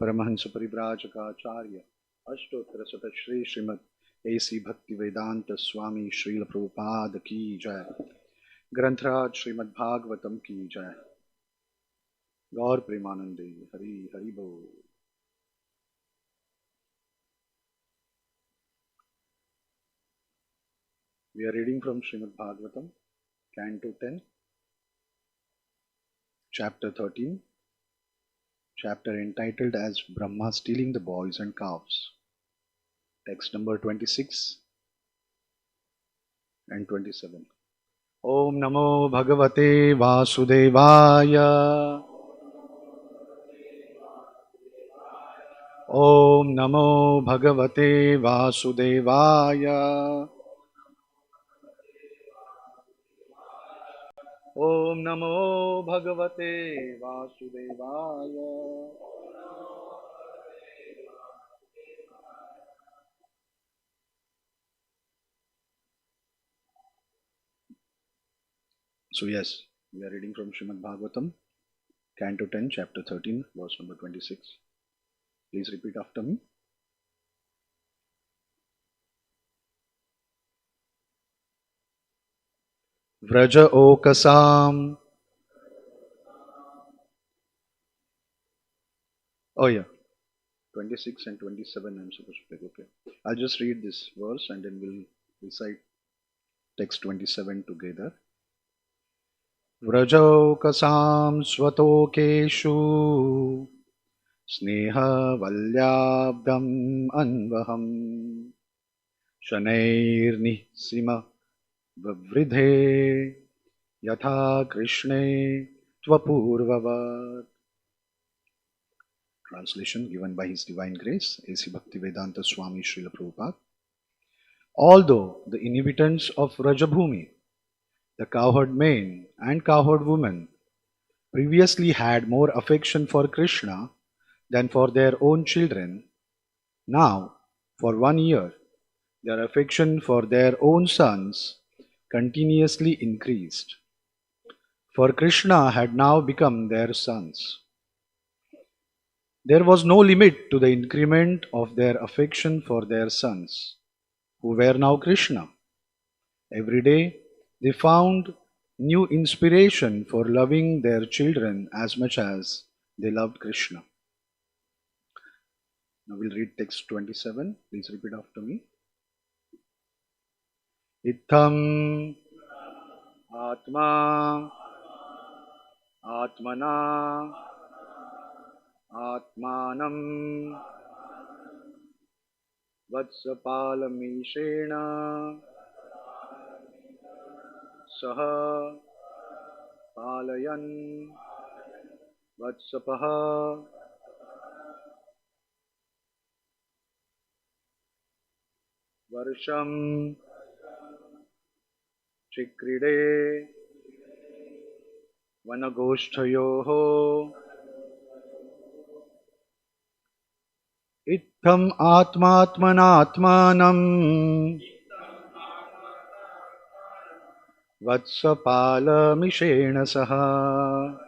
परमहंस परिव्राजकाचार्य अष्टोत्तर शत श्री श्रीमद एसी भक्ति वेदांत स्वामी श्रील प्रभुपाद की जय। ग्रंथराज श्रीमद् भागवतम की जय। गौर प्रेमानंदे हरि हरि बोल। We are reading from Srimad Bhagavatam, Canto 10, Chapter 13, chapter entitled as Brahma Stealing the Boys and Calves. Text number 26 and 27. Om Namo Bhagavate Vasudevaya. Om Namo Bhagavate Vasudevaya. Om Namo Bhagavate Vasudevaya. So yes, we are reading from Srimad Bhagavatam, Canto 10, Chapter 13, verse number 26. Please repeat after me. Vraja Okasam. Oh yeah, 26 and 27 I'm supposed to take. Okay. I'll just read this verse and then we'll recite text 27 together. Vraja Okasam Swatokeshu Sneha Valyabdam Anvaham Shanairni Sima Vavridhe Yatha Krishne Tvapurvavat. Translation given by His Divine Grace, A.C. Bhaktivedanta Swami Srila Prabhupada. Although the inhabitants of Rajabhumi, the cowherd men and cowherd women, previously had more affection for Krishna than for their own children, now, for 1 year, their affection for their own sons continuously increased. For Krishna had now become their sons. There was no limit to the increment of their affection for their sons, who were now Krishna. Every day they found new inspiration for loving their children as much as they loved Krishna. Now we'll read text 27. Please repeat after me. Itham Atma Atmana Atmanam Vatsapalamishena Saha Palayan Vatsapaha Varsham Chikride Vanagoshthayoho Itham Atmatmanatmanam Vatsapalamishena Saha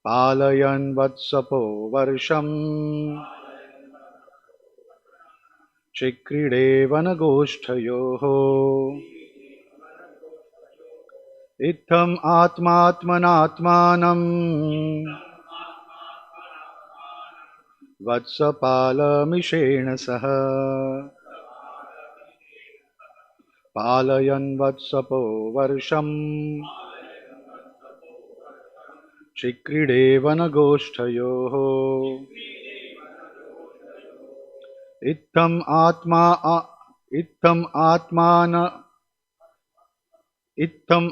Palayan Vatsapo Varsham Chikride Vanagoshthayoho Itham Atmatmanatmanam Vatsapalamishena Saha Palayan Vatsapo Varsham Chikride Vanagoshthayoho Itham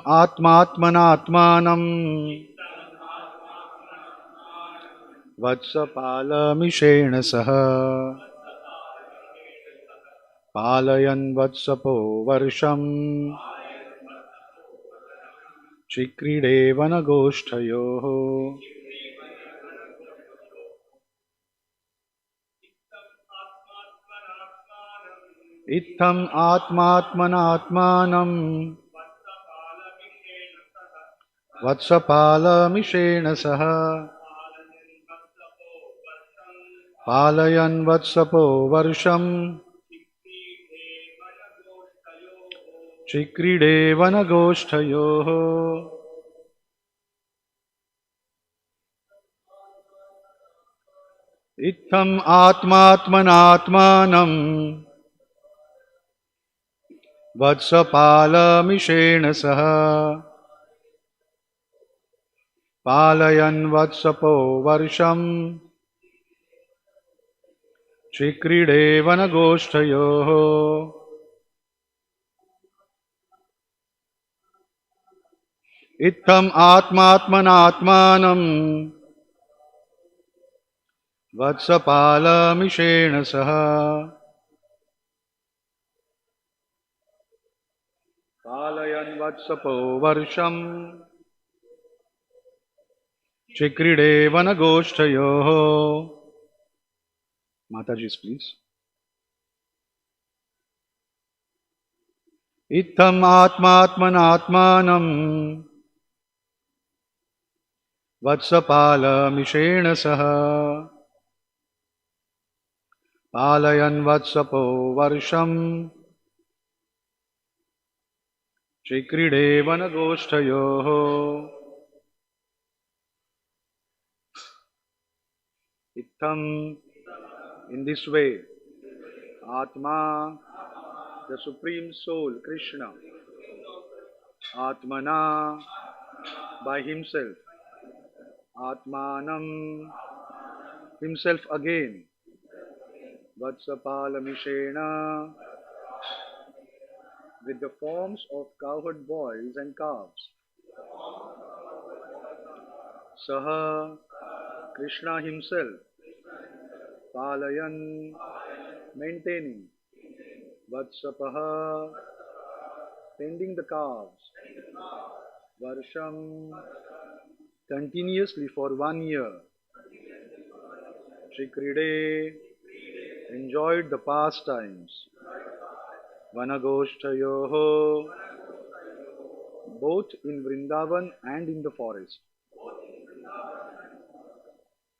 Atmatmanatmanam Vatsapalamishena Saha Palayan Vatsapo Varsham Chikride Vanagoshthayoho Itham Atmatmanatmanam Vatsapala Mishena Saha पालयन् वत्सपो वर्षम् चिक्रीडे वनगोष्ठयोः इत्थम् आत्मात्मनात्मानम् वत्सपालमिषेण सह पालयन् वत्सपो वर्षम् चिक्रीडे वनगोष्ठयोः इत्थम् आत्मात्मनात्मानम् वत्सपालमिषेण सह पालयन् वत्सपो वर्षम् चिक्रीडे वनगोष्ठयोः Mataji's please. Itthamatmatmanatmanam vatsapala saha palayan vatsapo varsham chikride vanagoshtayoho Ittham. In this way, Atma, the Supreme Soul, Krishna, Atmana, by himself, Atmanam, himself again, Vatsapalamishena, with the forms of cowherd boys and calves, Saha, Krishna himself, Palayan, maintaining, Vatsapaha, tending the calves, Varsham, continuously for 1 year, Chikride, enjoyed the pastimes, Vanagoshtayoho, both in Vrindavan and in the forest.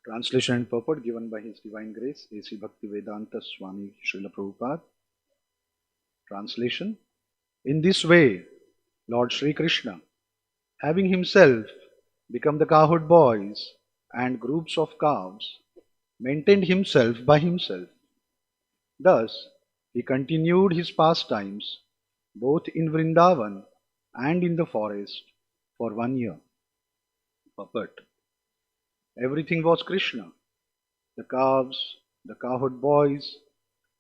Translation and purport given by His Divine Grace, A.C. Bhaktivedanta Swami Srila Prabhupada. Translation. In this way, Lord Sri Krishna, having himself become the cowherd boys and groups of calves, maintained himself by himself. Thus, he continued his pastimes both in Vrindavan and in the forest for 1 year. Purport. Everything was Krishna. The calves, the cowherd boys,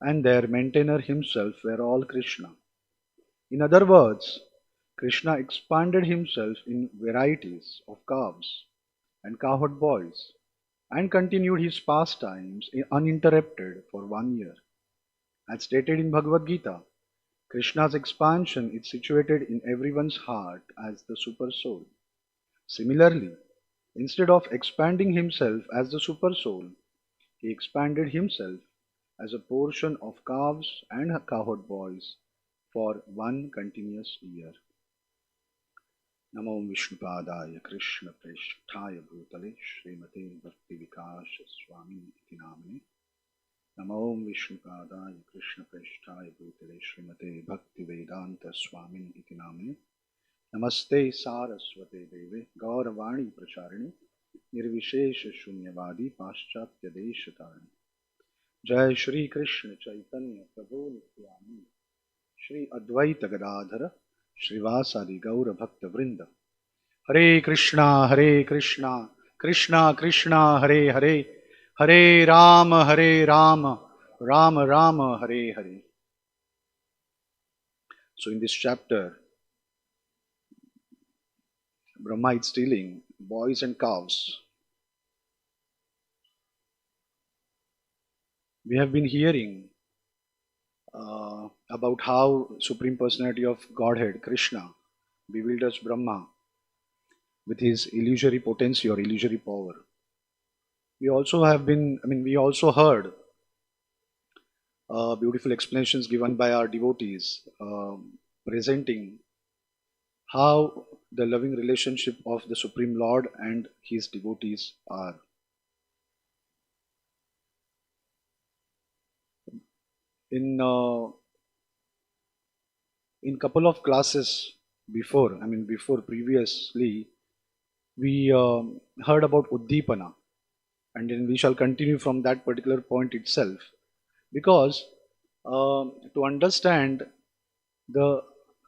and their maintainer himself were all Krishna. In other words, Krishna expanded himself in varieties of calves and cowherd boys and continued his pastimes uninterrupted for 1 year. As stated in Bhagavad Gita, Krishna's expansion is situated in everyone's heart as the super soul. Similarly, instead of expanding himself as the super soul, he expanded himself as a portion of calves and cowherd boys for 1 continuous year. Namo Vishnupadaya Krishna Preshthaya Bhutale Srimate Bhakti Vikasha Swami Iti Namane. Namo Vishnupadaya Krishna Preshthaya Bhutale Srimate Bhakti Vedanta Swami Iti Namane. Namaste Saraswate Deve Gauravani Pracharine Nirvishesha Shunyavadi Paschatya Deshatarine. Jai Shri Krishna Chaitanya Prabhu Nityananda Shri Advaita Gadadhara Shrivasadi Gaura Bhakta Vrinda. Hare Krishna, Krishna Krishna, Hare Hare, Hare Rama, Rama Rama, Hare Hare. So in this chapter, Brahma is stealing boys and cows. We have been hearing about how Supreme Personality of Godhead, Krishna, bewilders Brahma with his illusory potency or illusory power. We also heard beautiful explanations given by our devotees, presenting how the loving relationship of the Supreme Lord and his devotees are. In couple of classes before, before previously, we heard about Uddipana, and then we shall continue from that particular point itself, because to understand the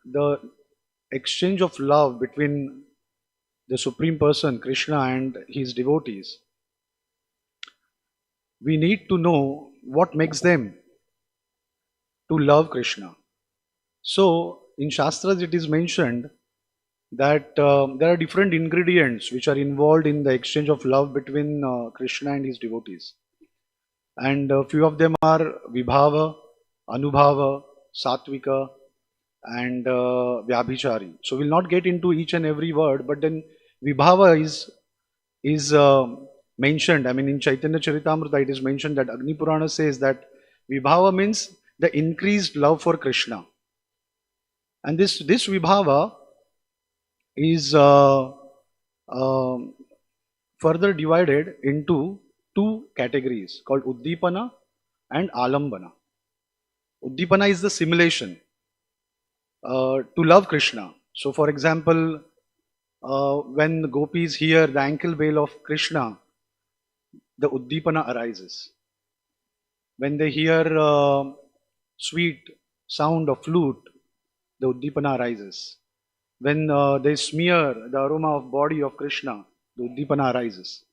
the exchange of love between the Supreme Person Krishna and his devotees, we need to know what makes them to love Krishna. So in Shastras it is mentioned that there are different ingredients which are involved in the exchange of love between Krishna and his devotees. And a few of them are Vibhava, Anubhava, Satvika, and Vyabhichari. So we'll not get into each and every word, but then Vibhava is mentioned. In Chaitanya Charitamrita it is mentioned that Agni Purana says that Vibhava means the increased love for Krishna. And this Vibhava is further divided into two categories called Uddipana and Alambana. Uddipana is the simulation to love Krishna. So for example, when the gopis hear the ankle veil of Krishna, the Uddipana arises. When they hear sweet sound of flute, the Uddipana arises. When they smear the aroma of body of Krishna, the Uddipana arises.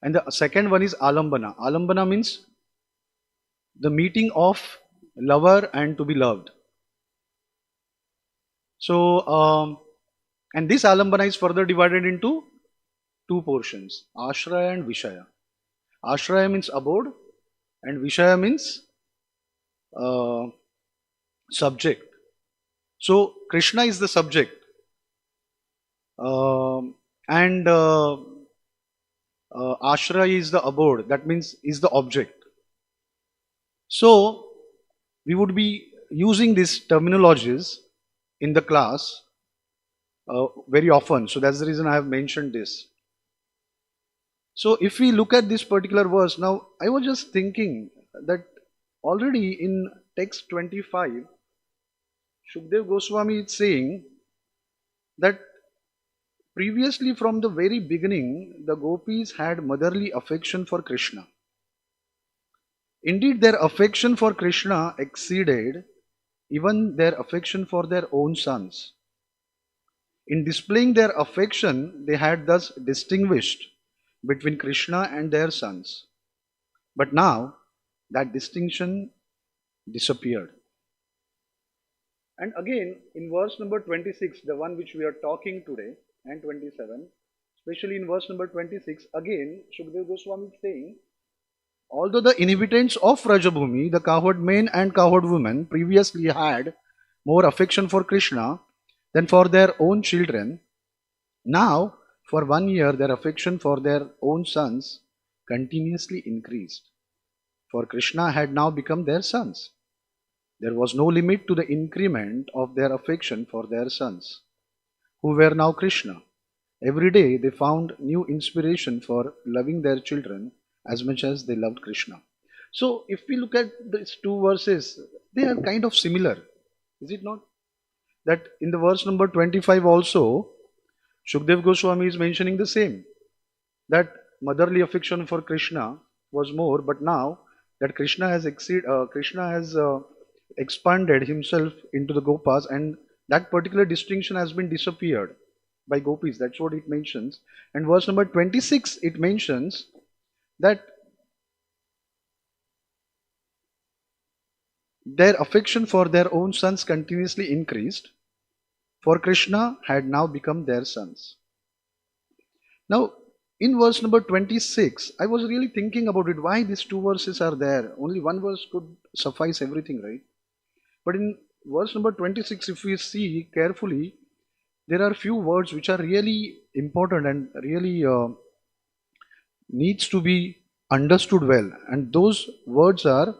And the second one is Alambana. Alambana means the meeting of lover and to be loved. So, and this Alambana is further divided into two portions, Ashraya and Vishaya. Ashraya means abode and Vishaya means subject. So, Krishna is the subject and Ashraya is the abode, that means is the object. So, we would be using these terminologies in the class very often. So, that's the reason I have mentioned this. So, if we look at this particular verse, now I was just thinking that already in text 25, Shukdev Goswami is saying that previously from the very beginning, the gopis had motherly affection for Krishna. Indeed, their affection for Krishna exceeded even their affection for their own sons. In displaying their affection, they had thus distinguished between Krishna and their sons. But now, that distinction disappeared. And again, in verse number 26, the one which we are talking today, and 27, especially in verse number 26, again, Shukdev Goswami is saying, although the inhabitants of Rajabhumi, the cowherd men and cowherd women, previously had more affection for Krishna than for their own children, now, for 1 year, their affection for their own sons continuously increased. For Krishna had now become their sons. There was no limit to the increment of their affection for their sons, who were now Krishna. Every day they found new inspiration for loving their children as much as they loved Krishna. So, if we look at these two verses, they are kind of similar, is it not? That in the verse number 25 also, Shukdev Goswami is mentioning the same, that motherly affection for Krishna was more, but now that Krishna has expanded himself into the Gopas, and that particular distinction has been disappeared by gopis. That's what it mentions. And verse number 26, it mentions that their affection for their own sons continuously increased, for Krishna had now become their sons. Now, in verse number 26, I was really thinking about it, why these two verses are there. Only one verse could suffice everything, right? But in verse number 26, if we see carefully, there are few words which are really important and really needs to be understood well. And those words are,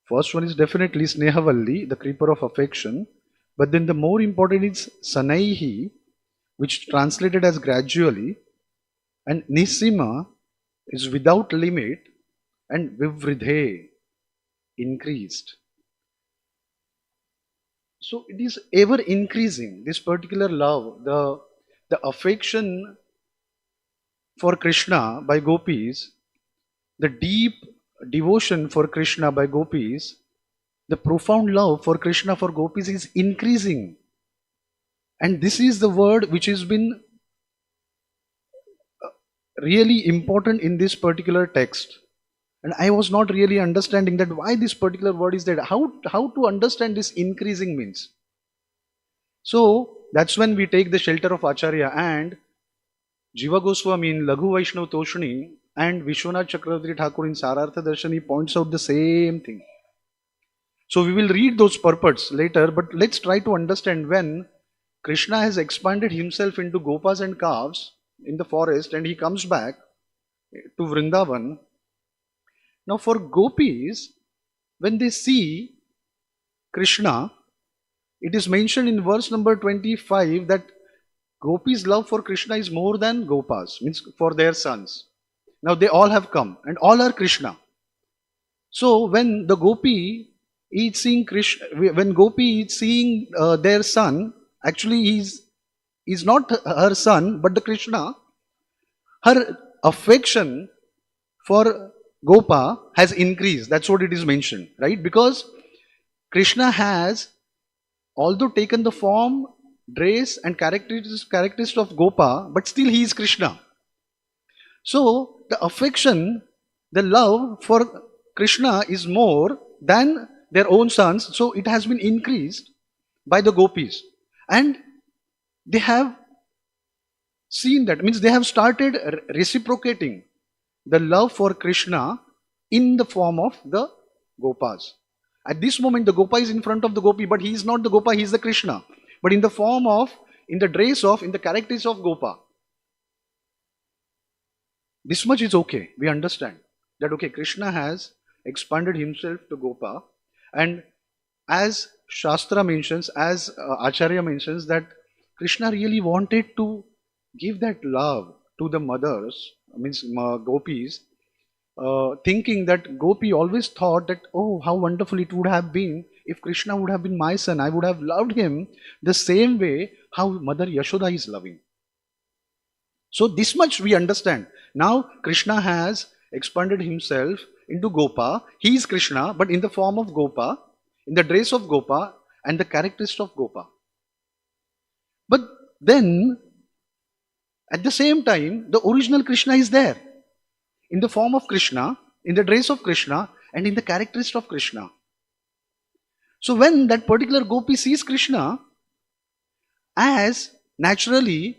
first one is definitely Snehavalli, the creeper of affection. But then the more important is Sanaihi, which translated as gradually. And Nisima is without limit. and vivridhe, increased. So it is ever increasing, this particular love, the affection for Krishna by gopis, the deep devotion for Krishna by gopis, the profound love for Krishna for gopis is increasing. And this is the word which has been really important in this particular text. And I was not really understanding that why this particular word is there. How to understand this increasing means. So that's when we take the shelter of Acharya, and Jiva Goswami in Laghu Vaishnav Toshni and Vishwanath Chakravarti Thakur in Sarartha Darshani points out the same thing. So we will read those purports later, but let's try to understand when Krishna has expanded himself into gopas and calves in the forest and he comes back to Vrindavan. Now for gopis, when they see Krishna, it is mentioned in verse number 25 that gopis' love for Krishna is more than gopas, means for their sons. Now they all have come and all are Krishna. So when the gopi is seeing Krishna, when gopi is seeing their son, actually he's not her son but the Krishna, her affection for Gopa has increased. That's what it is mentioned, right? Because Krishna has although taken the form, dress and characteristics of Gopa, but still he is Krishna. So the affection, the love for Krishna is more than their own sons. So it has been increased by the gopis. And they have seen that, means they have started reciprocating the love for Krishna in the form of the gopas. At this moment, the gopa is in front of the gopi, but he is not the gopa, he is the Krishna. But in the form of, in the dress of, in the characters of gopa. This much is okay. We understand that, okay, Krishna has expanded himself to gopa. And as Shastra mentions, as Acharya mentions, that Krishna really wanted to give that love to the mothers, means gopis, thinking that gopi always thought that, oh, how wonderful it would have been if Krishna would have been my son. I would have loved him the same way how Mother Yashoda is loving. So this much we understand. Now Krishna has expanded himself into Gopa. He is Krishna, but in the form of Gopa, in the dress of Gopa and the characteristics of Gopa. But then, at the same time, the original Krishna is there. In the form of Krishna, in the dress of Krishna, and in the characteristics of Krishna. So when that particular gopi sees Krishna, as naturally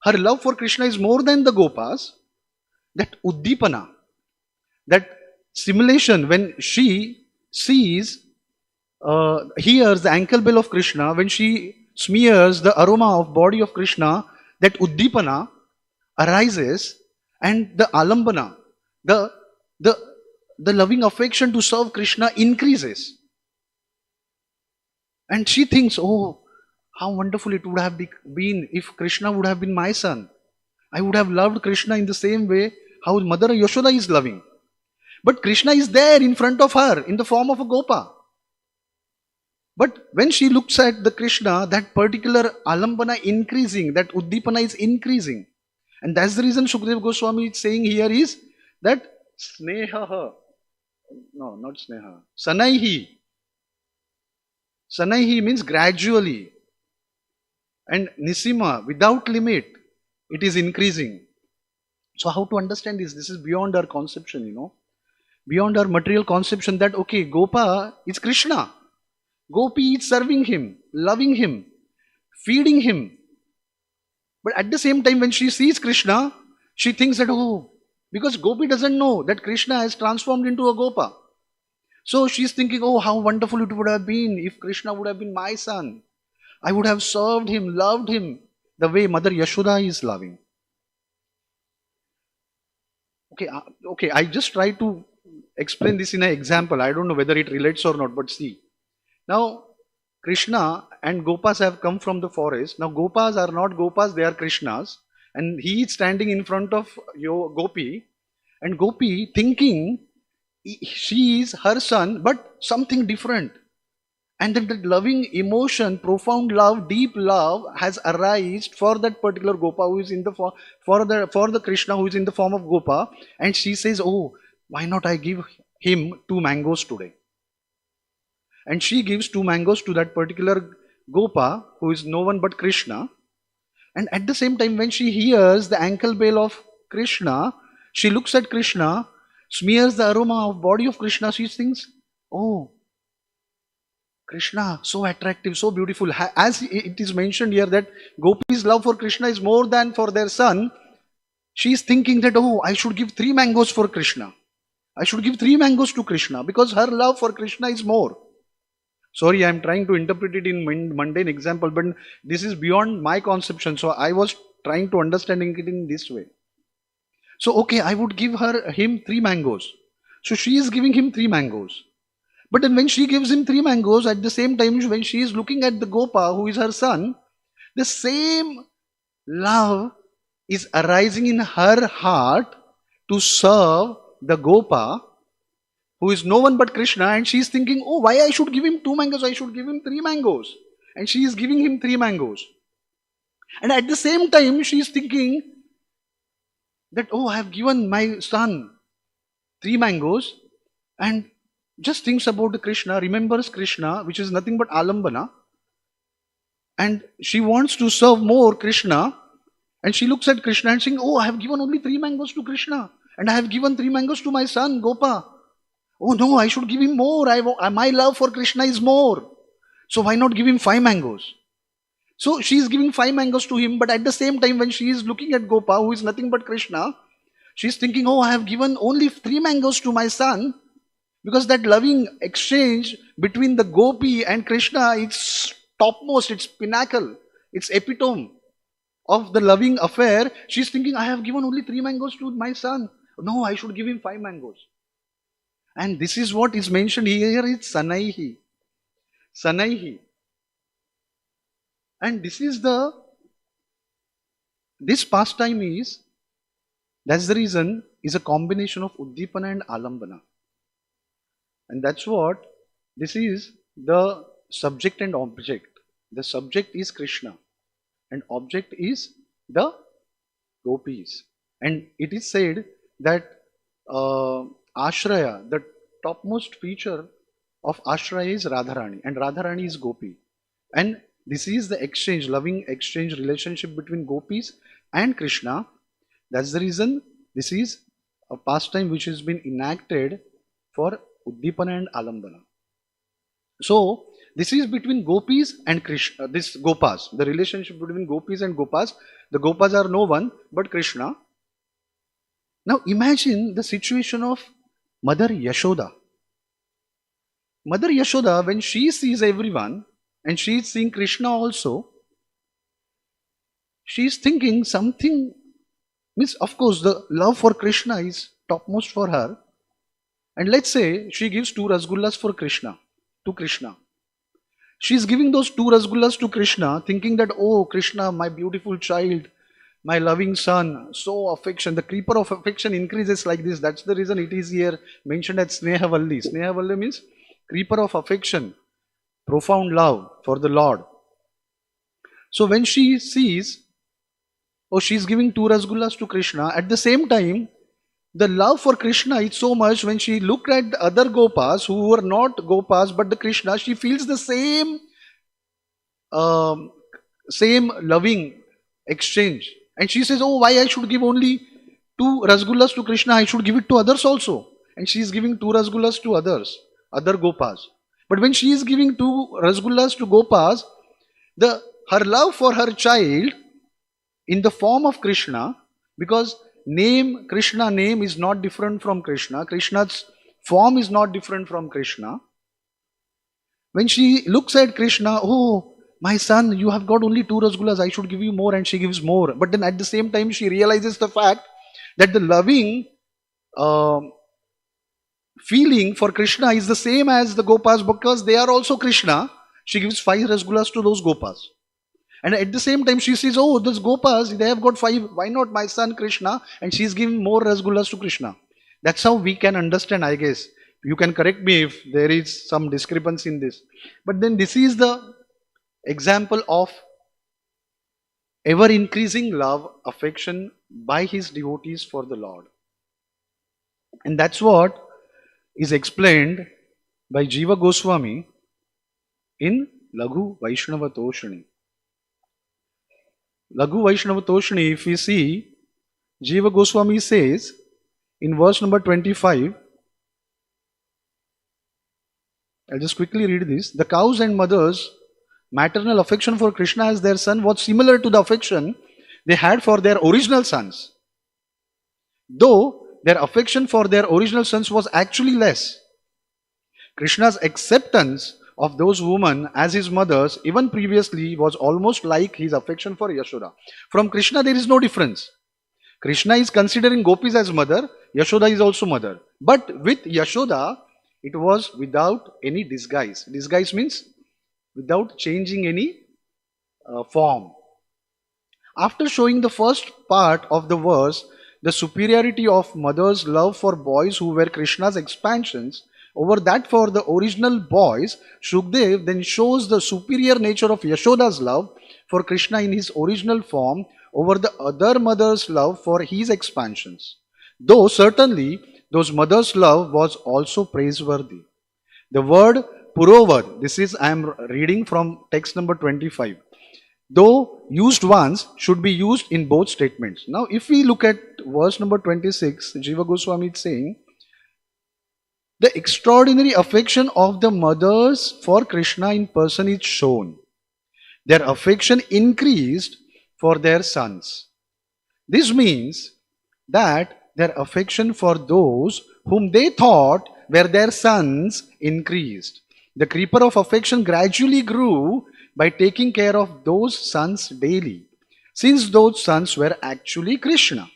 her love for Krishna is more than the gopas, that uddipana, that simulation, when she sees, hears the ankle bell of Krishna, when she smears the aroma of body of Krishna, that uddipana arises, and the alambana, the loving affection to serve Krishna increases. And she thinks, oh, how wonderful it would have been if Krishna would have been my son. I would have loved Krishna in the same way how Mother Yashoda is loving. But Krishna is there in front of her in the form of a gopa. But when she looks at the Krishna, that particular alambana increasing, that uddipana is increasing. And that's the reason Shukdev Goswami is saying here is that sneha, no, not sneha, sanaihi. Sanaihi means gradually. And nisima, without limit, it is increasing. So how to understand this? This is beyond our conception, beyond our material conception that, okay, Gopa is Krishna. Gopi is serving him, loving him, feeding him. But at the same time, when she sees Krishna, she thinks that, oh, because Gopi doesn't know that Krishna has transformed into a Gopa. So she's thinking, oh, how wonderful it would have been if Krishna would have been my son. I would have served him, loved him the way Mother Yashoda is loving. Okay, I just try to explain this in an example. I don't know whether it relates or not, but see. Now, Krishna and Gopas have come from the forest. Now, Gopas are not Gopas, they are Krishnas. And he is standing in front of your Gopi. And Gopi thinking she is her son, but something different. And then that loving emotion, profound love, deep love has arisen for that particular Gopa who is in the for the Krishna who is in the form of Gopa. And she says, "Oh, why not I give him 2 mangoes today?" And she gives 2 mangoes to that particular Gopa who is no one but Krishna. And at the same time, when she hears the ankle bell of Krishna, she looks at Krishna, smears the aroma of body of Krishna. She thinks, "Oh, Krishna, so attractive, so beautiful." As it is mentioned here that Gopi's love for Krishna is more than for their son, she is thinking that, "Oh, I should give 3 mangoes for Krishna. I should give 3 mangoes to Krishna," because her love for Krishna is more. Sorry, I am trying to interpret it in mundane example, but this is beyond my conception. So I was trying to understand it in this way. So okay, I would give him 3 mangoes. So she is giving him 3 mangoes. But then when she gives him 3 mangoes, at the same time, when she is looking at the Gopa, who is her son, the same love is arising in her heart to serve the Gopa, who is no one but Krishna, and she is thinking, "Oh, why I should give him 2 mangoes? I should give him 3 mangoes." And she is giving him 3 mangoes. And at the same time, she is thinking that, "Oh, I have given my son 3 mangoes," and just thinks about the Krishna, remembers Krishna, which is nothing but alambana, and she wants to serve more Krishna, and she looks at Krishna and saying, "Oh, I have given only 3 mangoes to Krishna, and I have given 3 mangoes to my son Gopa. Oh no, I should give him more. My love for Krishna is more. So why not give him 5 mangoes?" So she is giving 5 mangoes to him, but at the same time, when she is looking at Gopa, who is nothing but Krishna, she is thinking, "Oh, I have given only 3 mangoes to my son," because that loving exchange between the Gopi and Krishna, it's topmost, it's pinnacle, it's epitome of the loving affair. She's thinking, "I have given only 3 mangoes to my son. No, I should give him 5 mangoes." And this is what is mentioned here, it's Sanaihi. Sanaihi. And this pastime that's the reason, is a combination of Uddipana and Alambana. And that's what, this is the subject and object. The subject is Krishna and object is the gopis. And it is said that Ashraya, the topmost feature of Ashraya is Radharani, and Radharani is Gopi. And this is the exchange, loving exchange relationship between gopis and Krishna. That's the reason this is a pastime which has been enacted for Uddipana and Alambana. So this is between gopis and Krishna, this Gopas, the relationship between gopis and Gopas. The Gopas are no one but Krishna. Now imagine the situation of Mother Yashoda. Mother Yashoda, when she sees everyone and she is seeing Krishna also, she is thinking something, means of course the love for Krishna is topmost for her. And let's say she gives 2 rasgullas for Krishna, to Krishna. She is giving those 2 rasgullas to Krishna, thinking that, "Oh Krishna, my beautiful child, my loving son, so affection." The creeper of affection increases like this. That's the reason it is here mentioned as Snehavalli. Snehavalli means creeper of affection, profound love for the Lord. So when she sees, oh, she's giving 2 rasgullas to Krishna, at the same time, the love for Krishna is so much, when she looked at the other Gopas who were not Gopas but the Krishna, she feels the same loving exchange. And she says, "Oh, why I should give only 2 rasgullas to Krishna? I should give it to others also." And she is giving 2 rasgullas to others, other Gopas. But when she is giving 2 rasgullas to Gopas, her love for her child in the form of Krishna, because Krishna name is not different from Krishna, Krishna's form is not different from Krishna. When she looks at Krishna, "Oh, my son, you have got only 2 rasgullas, I should give you more," and she gives more. But then at the same time, she realizes the fact that the loving feeling for Krishna is the same as the Gopas, because they are also Krishna. She gives 5 rasgullas to those Gopas. And at the same time, she says, "Oh, those Gopas, they have got 5. Why not my son Krishna?" And she is giving more rasgullas to Krishna. That's how we can understand, I guess, You can correct me if there is some discrepancy in this. But then this is the example of ever increasing love, affection by his devotees for the Lord. And that's what is explained by Jiva Goswami in Laghu Vaishnava Toshani. Laghu Vaishnava Toshani, if we see, Jiva Goswami says in verse number 25, I'll just quickly read this. The cows and mothers' maternal affection for Krishna as their son was similar to the affection they had for their original sons, though their affection for their original sons was actually less. Krishna's acceptance of those women as his mothers, even previously, was almost like his affection for Yashoda. From Krishna, there is no difference. Krishna is considering gopis as mother, Yashoda is also mother. But with Yashoda, it was without any disguise. Disguise means without changing any form. After showing the first part of the verse, the superiority of mother's love for boys who were Krishna's expansions over that for the original boys, Shukdev then shows the superior nature of Yashoda's love for Krishna in his original form over the other mother's love for his expansions. Though certainly those mothers' love was also praiseworthy. The word Purovad, this is I am reading from text number 25. Though used once, should be used in both statements. Now, if we look at verse number 26, Jiva Goswami is saying, the extraordinary affection of the mothers for Krishna in person is shown. Their affection increased for their sons. This means that their affection for those whom they thought were their sons increased. The creeper of affection gradually grew by taking care of those sons daily, since those sons were actually Krishna.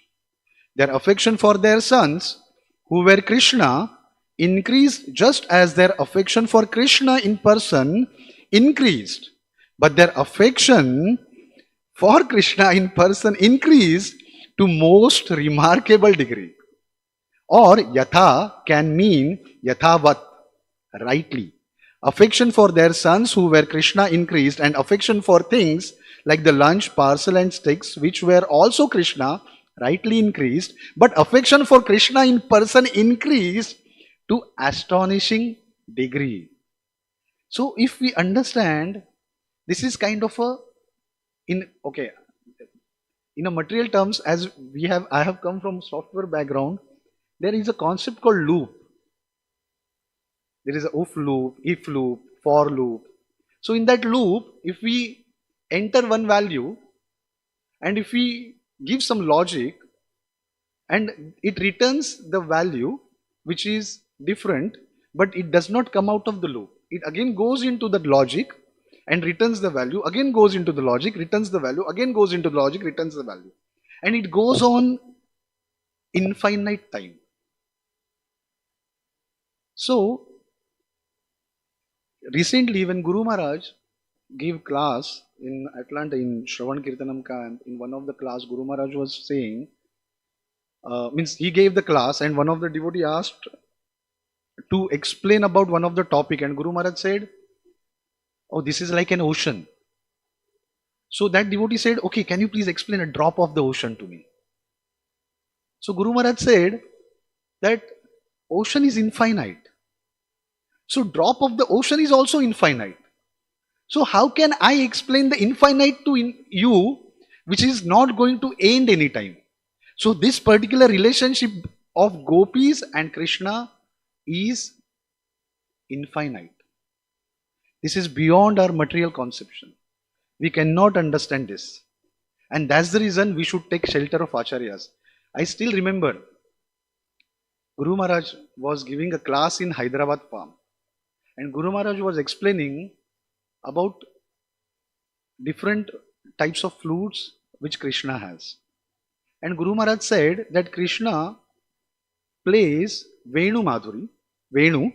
Their affection for their sons, who were Krishna, increased just as their affection for Krishna in person increased. But their affection for Krishna in person increased to most remarkable degree. Or yatha can mean yathavat, rightly. Affection for their sons who were Krishna increased, and affection for things like the lunch, parcel and sticks which were also Krishna rightly increased. But affection for Krishna in person increased to astonishing degree. So if we understand, this is kind of a, in a material terms, as I have come from software background, there is a concept called loop. There is a if loop, for loop. So in that loop, if we enter one value and if we give some logic and it returns the value which is different, but it does not come out of the loop. It again goes into the logic and returns the value, again goes into the logic, returns the value, again goes into the logic, returns the value. And it goes on infinite time. So, recently when Guru Maharaj gave class in Atlanta in Shravan Kirtanam camp, in one of the class Guru Maharaj was saying, means he gave the class and one of the devotee asked to explain about one of the topic, and Guru Maharaj said, oh, this is like an ocean. So that devotee said, okay, can you please explain a drop of the ocean to me? So Guru Maharaj said that ocean is infinite. So drop of the ocean is also infinite. So how can I explain the infinite to you, which is not going to end anytime? So this particular relationship of gopis and Krishna is infinite. This is beyond our material conception. We cannot understand this. And that's the reason we should take shelter of acharyas. I still remember Guru Maharaj was giving a class in Hyderabad farm. And Guru Maharaj was explaining about different types of flutes which Krishna has. And Guru Maharaj said that Krishna plays Venu Madhuri, Venu,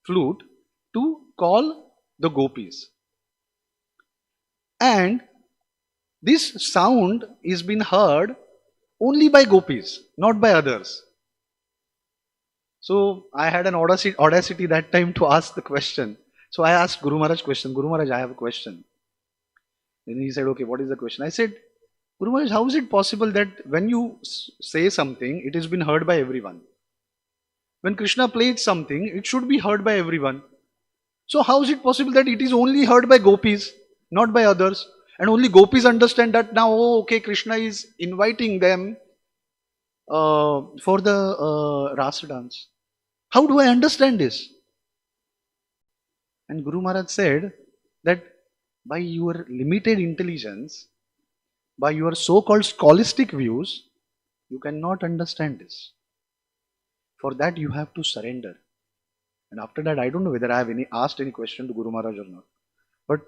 flute, to call the gopis. And this sound is being heard only by gopis, not by others. So I had an audacity that time to ask the question. So I asked Guru Maharaj question. Guru Maharaj, I have a question. Then he said, okay, what is the question? I said, Guru Maharaj, how is it possible that when you say something, it has been heard by everyone? When Krishna plays something, it should be heard by everyone. So how is it possible that it is only heard by gopis, not by others? And only gopis understand that now, oh, okay, Krishna is inviting them for the Rasa dance. How do I understand this? And Guru Maharaj said that by your limited intelligence, by your so-called scholastic views, you cannot understand this. For that you have to surrender. And after that, I don't know whether I have asked any question to Guru Maharaj or not. But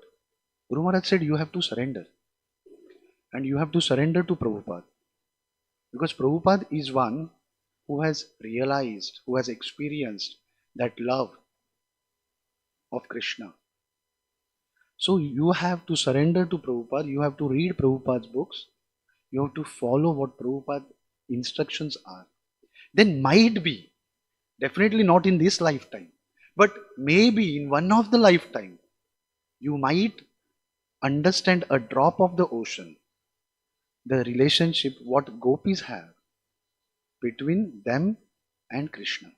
Guru Maharaj said you have to surrender. And you have to surrender to Prabhupada. Because Prabhupada is one who has realized, who has experienced that love of Krishna. So you have to surrender to Prabhupada, you have to read Prabhupada's books, you have to follow what Prabhupada's instructions are. Then might be, definitely not in this lifetime, but maybe in one of the lifetime, you might understand a drop of the ocean, the relationship what gopis have between them and Krishna.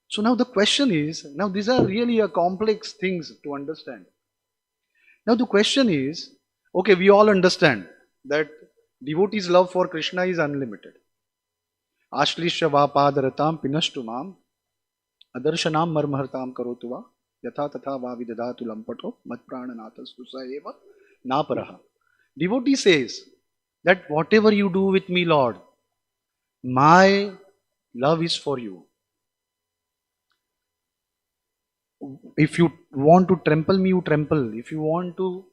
So now the question is, now these are really a complex things to understand. Now the question is, okay, we all understand that devotees' love for Krishna is unlimited. Ashlishya va padaratam pinashtumam adarshanam marmahartam karotuva yatha tatha va vidadatu lampato matprananathas tusa eva naparaha. Devotee says that whatever you do with me, Lord, my love is for you. If you want to trample me, you trample. If you want to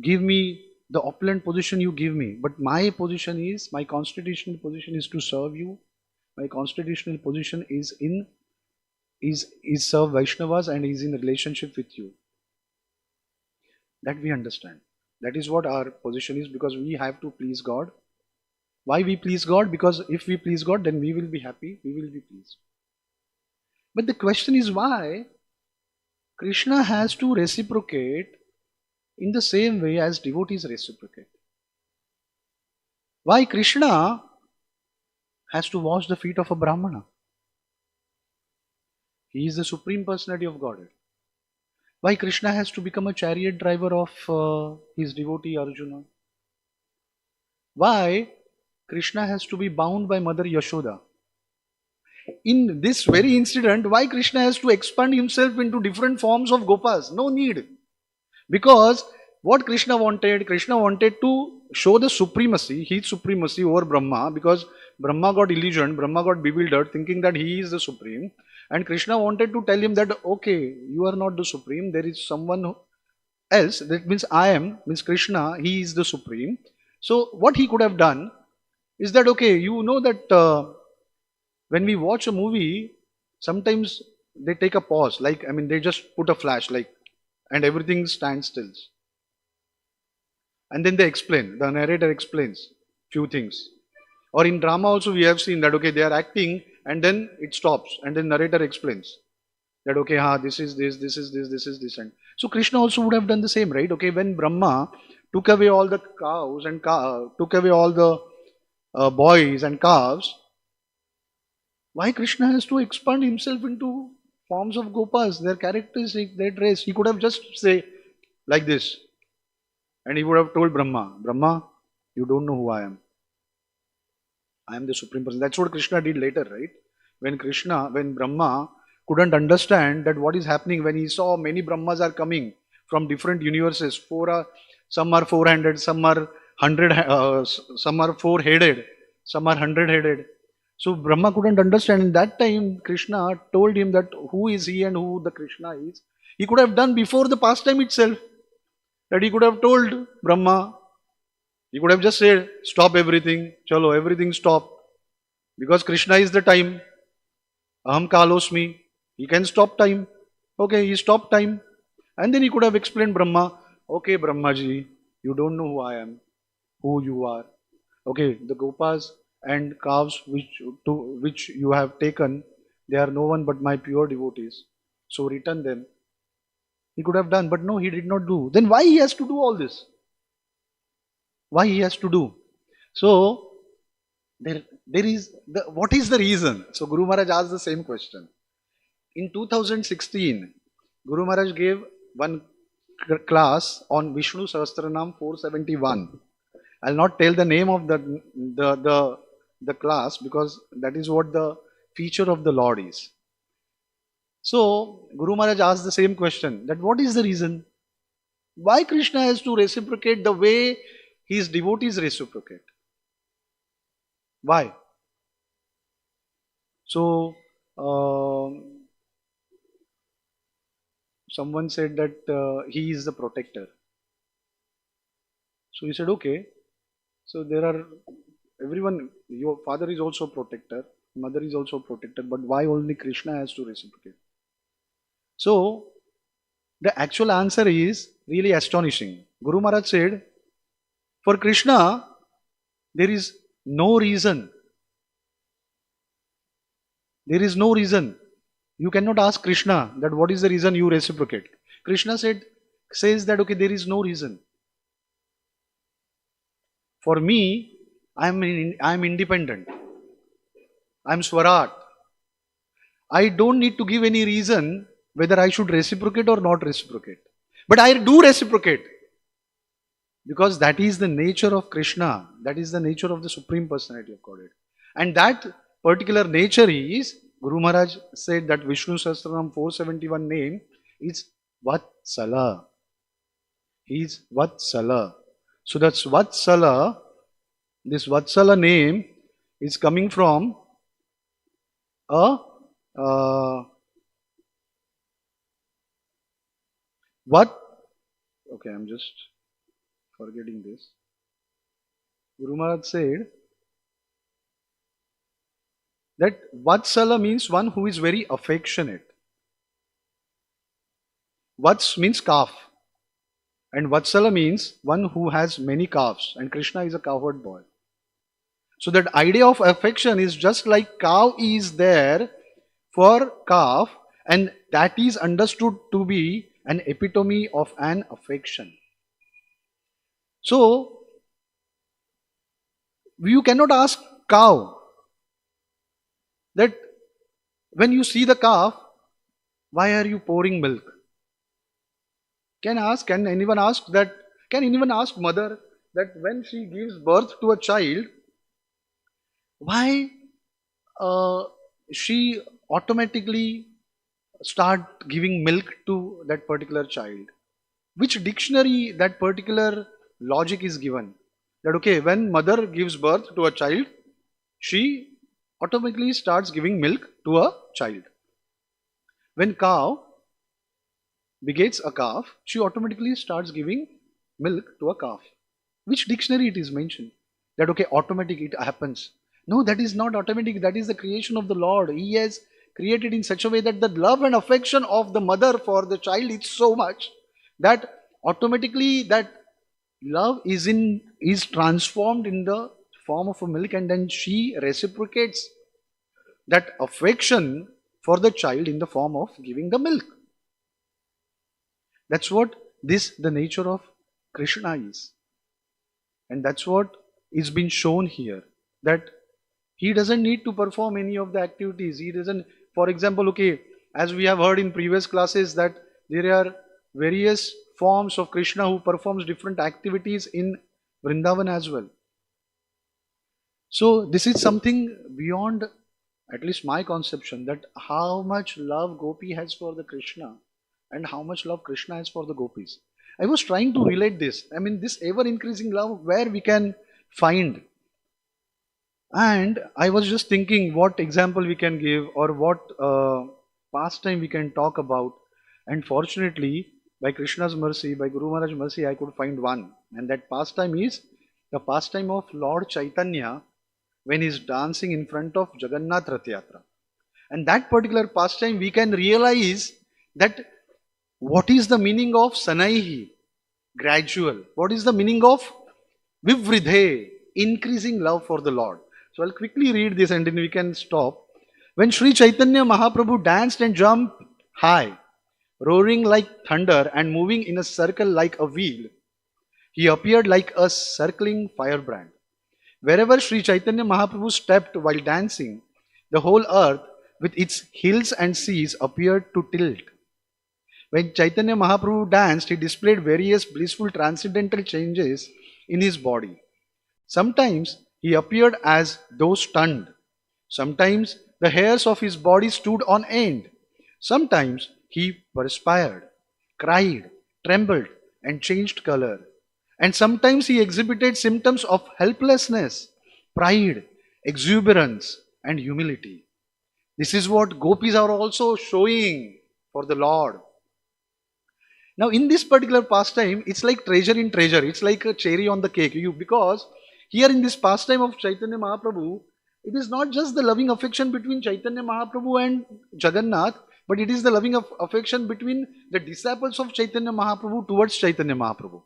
give me the opulent position, you give me. But my position is, my constitutional position is to serve you. My constitutional position is serve Vaishnavas and is in relationship with you. That we understand. That is what our position is, because we have to please God. Why we please God? Because if we please God, then we will be happy, we will be pleased. But the question is why Krishna has to reciprocate in the same way as devotees reciprocate. Why Krishna has to wash the feet of a Brahmana? He is the Supreme Personality of Godhead. Why Krishna has to become a chariot driver of his devotee Arjuna? Why Krishna has to be bound by Mother Yashoda? In this very incident, why Krishna has to expand himself into different forms of Gopas? No need. Because what Krishna wanted to show the supremacy, his supremacy over Brahma, because Brahma got illusioned, Brahma got bewildered, thinking that he is the supreme. And Krishna wanted to tell him that, okay, you are not the supreme, there is someone else, that means I am, means Krishna, he is the supreme. So what he could have done is that, okay, you know that when we watch a movie, sometimes they take a pause, like, I mean, they just put a flash, like, and everything stands still. And then they explain, the narrator explains few things. Or in drama also we have seen that, okay, they are acting and then it stops and then narrator explains that, okay, this is this, this is this, this is this. And so Krishna also would have done the same, right? Okay, when Brahma took away all the cows and took away all the boys and calves, why Krishna has to expand himself into forms of Gopas, their characteristic, their dress? He could have just say like this, and he would have told Brahma, Brahma, you don't know who I am. I am the Supreme Person. That's what Krishna did later, right? When Brahma couldn't understand that what is happening, when he saw many Brahmas are coming from different universes, some are 400, some are 100, some are 4-headed, some are 100-headed. So Brahma couldn't understand. In that time, Krishna told him that who is he and who the Krishna is. He could have done before the pastime itself. That he could have told Brahma. He could have just said, stop everything. Chalo, everything stop. Because Krishna is the time. Aham kalosmi. He can stop time. Okay, he stopped time. And then he could have explained Brahma. Okay, Brahmaji, you don't know who I am. Who you are. Okay, the Gopas, and calves which you have taken, they are no one but my pure devotees. So return them. He could have done, but no, he did not do. Then why he has to do all this? Why he has to do? So there is what is the reason? So Guru Maharaj asked the same question. In 2016, Guru Maharaj gave one class on Vishnu Sahasranam 471. I'll not tell the name of the class because that is what the feature of the Lord is. So Guru Maharaj asked the same question, that what is the reason? Why Krishna has to reciprocate the way his devotees reciprocate? Why? So someone said that he is the protector. So he said, okay. So there are everyone, your father is also protector, mother is also protector, but why only Krishna has to reciprocate? So the actual answer is really astonishing. Guru Maharaj said, for Krishna, there is no reason. There is no reason. You cannot ask Krishna that what is the reason you reciprocate. Krishna says that okay, there is no reason. For me, I am independent. I am Swarat. I don't need to give any reason whether I should reciprocate or not reciprocate. But I do reciprocate. Because that is the nature of Krishna. That is the nature of the Supreme Personality of Godhead. And that particular nature is, Guru Maharaj said that Vishnu Sahasranam 471 name is Vatsala. He is Vatsala. So that's Vatsala. This Vatsala name is coming from a okay, I'm just forgetting this. Guru Maharaj said that Vatsala means one who is very affectionate. Vats means calf. And Vatsala means one who has many calves. And Krishna is a cowherd boy. So that idea of affection is just like cow is there for calf, and that is understood to be an epitome of an affection. So you cannot ask cow that when you see the calf, why are you pouring milk? Can anyone ask mother that when she gives birth to a child, why she automatically start giving milk to that particular child? Which dictionary that particular logic is given? That okay, when mother gives birth to a child, she automatically starts giving milk to a child. When cow begets a calf, she automatically starts giving milk to a calf. Which dictionary it is mentioned? That okay, automatic it happens. No, that is not automatic. That is the creation of the Lord. He has created in such a way that the love and affection of the mother for the child is so much that automatically that love is transformed in the form of a milk, and then she reciprocates that affection for the child in the form of giving the milk. That's what the nature of Krishna is. And that's what is being shown here. That he doesn't need to perform any of the activities. He doesn't, for example, okay, as we have heard in previous classes that there are various forms of Krishna who performs different activities in Vrindavan as well. So this is something beyond at least my conception, that how much love Gopi has for the Krishna and how much love Krishna has for the gopis. I was trying to relate this. I mean, this ever increasing love, where we can find. And I was just thinking what example we can give or what pastime we can talk about. And fortunately, by Krishna's mercy, by Guru Maharaj's mercy, I could find one. And that pastime is the pastime of Lord Chaitanya when he is dancing in front of Jagannath Rath Yatra. And that particular pastime, we can realize that what is the meaning of Sanaihi, gradual. What is the meaning of Vivridhe, increasing love for the Lord. So I'll quickly read this and then we can stop. When Sri Chaitanya Mahaprabhu danced and jumped high, roaring like thunder and moving in a circle like a wheel, he appeared like a circling firebrand. Wherever Sri Chaitanya Mahaprabhu stepped while dancing, the whole earth with its hills and seas appeared to tilt. When Chaitanya Mahaprabhu danced, he displayed various blissful transcendental changes in his body. Sometimes he appeared as though stunned. Sometimes the hairs of his body stood on end. Sometimes he perspired, cried, trembled, and changed color. And sometimes he exhibited symptoms of helplessness, pride, exuberance, and humility. This is what gopis are also showing for the Lord. Now, in this particular pastime, it's like treasure in treasure. It's like a cherry on the cake. Because here in this pastime of Chaitanya Mahaprabhu, it is not just the loving affection between Chaitanya Mahaprabhu and Jagannath, but it is the loving affection between the disciples of Chaitanya Mahaprabhu towards Chaitanya Mahaprabhu.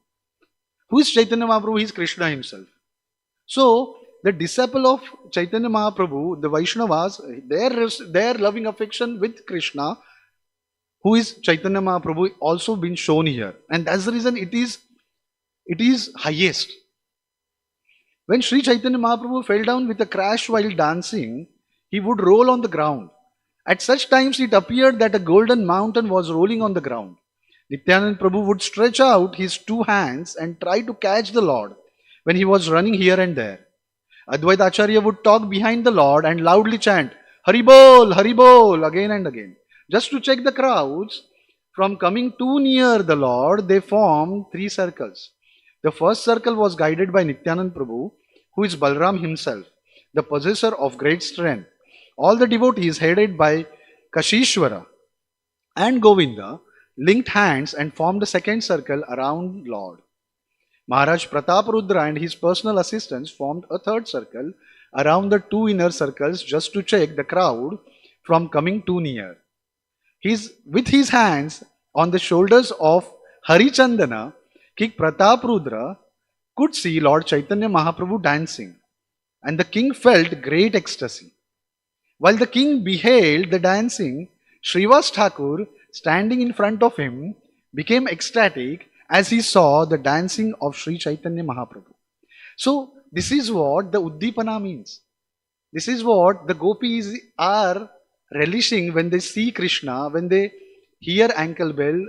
Who is Chaitanya Mahaprabhu? He is Krishna himself. So, the disciple of Chaitanya Mahaprabhu, the Vaishnavas, their loving affection with Krishna, who is Chaitanya Mahaprabhu, also been shown here. And that's the reason it is highest. When Sri Chaitanya Mahaprabhu fell down with a crash while dancing, he would roll on the ground. At such times it appeared that a golden mountain was rolling on the ground. Nityanand Prabhu would stretch out his two hands and try to catch the Lord when he was running here and there. Advaita Acharya would talk behind the Lord and loudly chant, Hari Bol, again and again. Just to check the crowds from coming too near the Lord, they formed three circles. The first circle was guided by Nityanand Prabhu, who is Balram himself, the possessor of great strength. All the devotees headed by Kashishwara and Govinda linked hands and formed a second circle around Lord. Maharaj Prataparudra and his personal assistants formed a third circle around the two inner circles just to check the crowd from coming too near. With his hands on the shoulders of Harichandana, King Prataparudra could see Lord Chaitanya Mahaprabhu dancing, and the king felt great ecstasy. While the king beheld the dancing, Srivas Thakur, standing in front of him, became ecstatic as he saw the dancing of Sri Chaitanya Mahaprabhu. So, this is what the Uddipana means. This is what the gopis are relishing when they see Krishna, when they hear ankle bell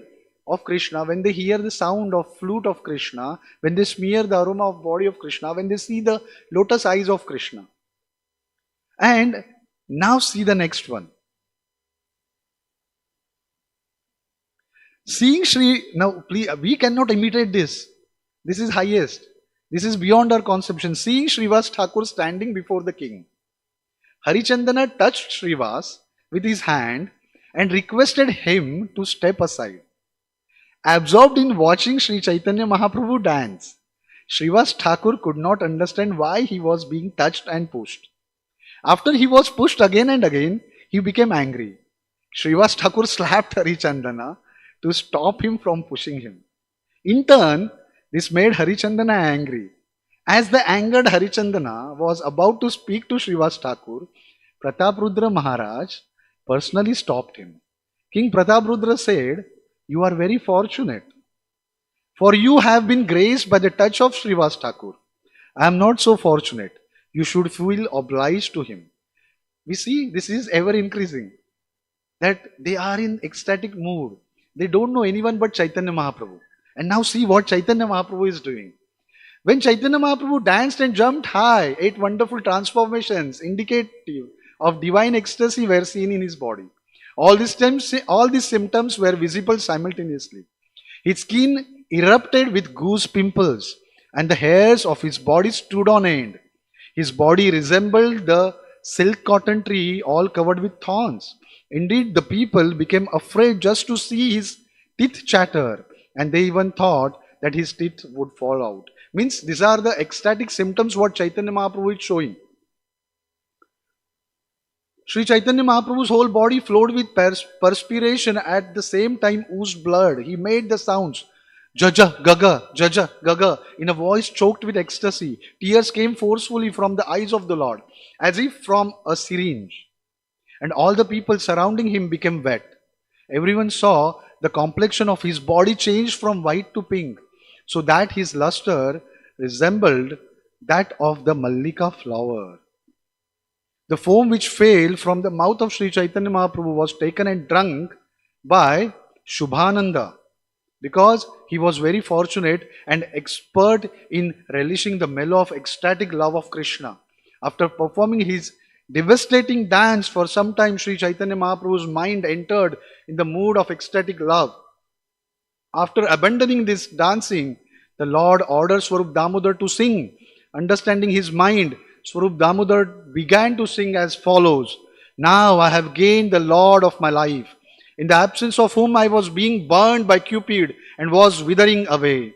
of Krishna, when they hear the sound of flute of Krishna, when they smear the aroma of body of Krishna, when they see the lotus eyes of Krishna. And now see the next one. Seeing Sri, now please, we cannot imitate this. This is highest. This is beyond our conception. Seeing Srivas Thakur standing before the king, Harichandana touched Srivas with his hand and requested him to step aside. Absorbed in watching Sri Chaitanya Mahaprabhu dance, Srivas Thakur could not understand why he was being touched and pushed. After he was pushed again and again, he became angry. Srivas Thakur slapped Harichandana to stop him from pushing him. In turn, this made Harichandana angry. As the angered Harichandana was about to speak to Srivas Thakur, Prataparudra Maharaj personally stopped him. King Prataparudra said, "You are very fortunate, for you have been graced by the touch of Srivas Thakur. I am not so fortunate. You should feel obliged to him." We see this is ever increasing, that they are in ecstatic mood. They don't know anyone but Chaitanya Mahaprabhu. And now see what Chaitanya Mahaprabhu is doing. When Chaitanya Mahaprabhu danced and jumped high, 8 wonderful transformations indicative of divine ecstasy were seen in his body. All these symptoms were visible simultaneously. His skin erupted with goose pimples, and the hairs of his body stood on end. His body resembled the silk cotton tree all covered with thorns. Indeed, the people became afraid just to see his teeth chatter, and they even thought that his teeth would fall out. Means these are the ecstatic symptoms what Chaitanya Mahaprabhu is showing. Sri Chaitanya Mahaprabhu's whole body flowed with perspiration, at the same time oozed blood. He made the sounds Jaja, Gaga, Jaja, Gaga, in a voice choked with ecstasy. Tears came forcefully from the eyes of the Lord, as if from a syringe. And all the people surrounding him became wet. Everyone saw the complexion of his body change from white to pink, so that his luster resembled that of the Mallika flower. The foam which fell from the mouth of Sri Chaitanya Mahaprabhu was taken and drunk by Shubhananda, because he was very fortunate and expert in relishing the mellow of ecstatic love of Krishna. After performing his devastating dance for some time, Sri Chaitanya Mahaprabhu's mind entered in the mood of ecstatic love. After abandoning this dancing, the Lord ordered Swarup Damodar to sing. Understanding his mind, Swarup Damodar began to sing as follows: Now I have gained the Lord of my life, in the absence of whom I was being burned by Cupid and was withering away.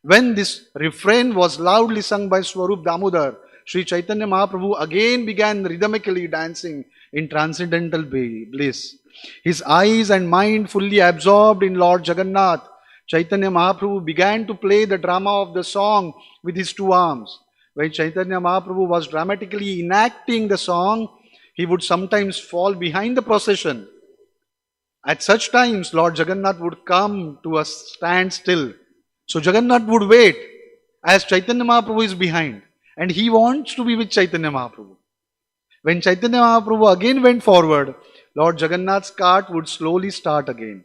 When this refrain was loudly sung by Swarup Damodar, Sri Chaitanya Mahaprabhu again began rhythmically dancing in transcendental bliss. His eyes and mind fully absorbed in Lord Jagannath, Chaitanya Mahaprabhu began to play the drama of the song with his two arms. When Chaitanya Mahaprabhu was dramatically enacting the song, he would sometimes fall behind the procession. At such times, Lord Jagannath would come to a standstill. So Jagannath would wait as Chaitanya Mahaprabhu is behind, and he wants to be with Chaitanya Mahaprabhu. When Chaitanya Mahaprabhu again went forward, Lord Jagannath's cart would slowly start again.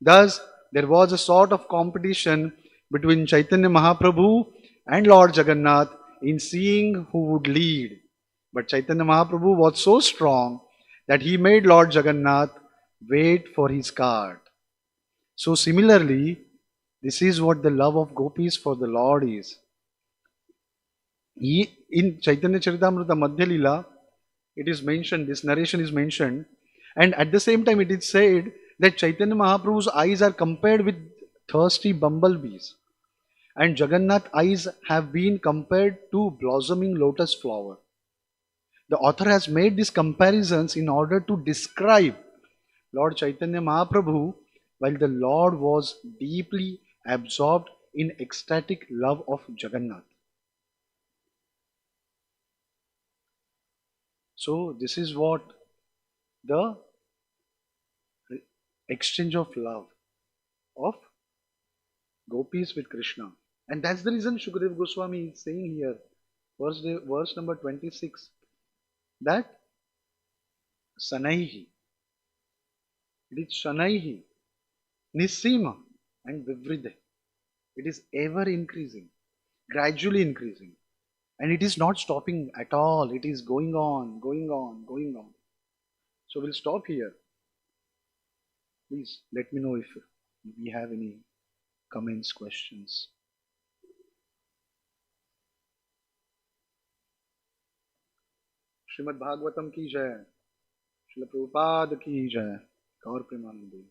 Thus, there was a sort of competition between Chaitanya Mahaprabhu and Lord Jagannath in seeing who would lead. But Chaitanya Mahaprabhu was so strong that he made Lord Jagannath wait for his cart. So similarly, this is what the love of gopis for the Lord is. In Chaitanya Charitamrita Madhya Lila, it is mentioned, this narration is mentioned, and at the same time it is said that Chaitanya Mahaprabhu's eyes are compared with thirsty bumblebees, and Jagannath's eyes have been compared to blossoming lotus flower. The author has made these comparisons in order to describe Lord Chaitanya Mahaprabhu while the Lord was deeply absorbed in ecstatic love of Jagannath. So this is what the exchange of love of gopis with Krishna. And that's the reason Shukadeva Goswami is saying here, verse number 26, that Sanaihi, it is Shanaihi, Nisima and Vivridhe. It is ever increasing, gradually increasing. And it is not stopping at all. It is going on, going on, going on. So we'll stop here. Please let me know if we have any comments, questions. Srimad Bhagavatam ki jai. Srila Prabhupada ki jai. Gaur Premanande.